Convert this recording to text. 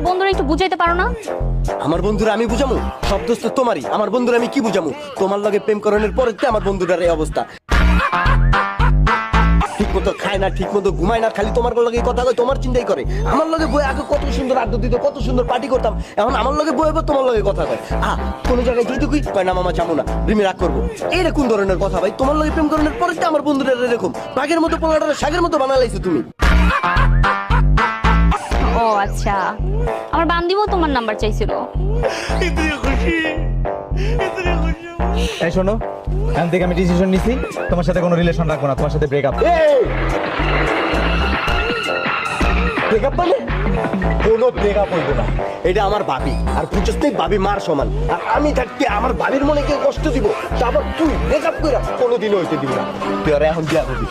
বন্ধুরা একটু বুঝাইতে পারো না? আমার বন্ধুরা আমি বুঝামু? সব দোষ তো তোমারই। আমার বন্ধুরা আমি কি বুঝামু? তোমার লগে প্রেম করণের পরে আমার বন্ধুটার এই অবস্থা। ঠিক মতো খায় না, ঠিক মতো ঘুমায় না, খালি তোমার লগে কথা কয়, তোমার চিন্তাই করে। আমার লগে বই আগে কত সুন্দর আড্ডা দিত, কত সুন্দর পার্টি করতাম, এখন আমার লগে বই তোমার লগে কথা কয়। কোন জায়গায় যেটুকুই কয় না মামা যাবো না, রিমি রাগ করবো। এইটা কোন ধরনের কথা ভাই? তোমার লগে প্রেম করণের পরে আমার বন্ধুটার এরকম বাঘের মতো পোলাটা শাকের মতো বানালাইছো তুমি। ও আচ্ছা, আমার বান্দিও তোমার নাম্বার চাইছিল। এই শোনো, এখান থেকে আমি ডিসিশন নিছি, তোমার সাথে কোনো রিলেশন রাখবো না, তোমার সাথে ব্রেকআপ। ব্রেকআপ মানে? কোনো ব্রেকআপ হইবে না। এটা আমার ভাবি, আর বুঝছস ভাবি মার সমান। আর আমি থাকতে আমার ভাবির মনে কেউ কষ্ট দিব, তারপর তুই ব্রেকআপ করে কোনোদিনও হইতে দিবি না। তুই আর এখন বিয়া করবি।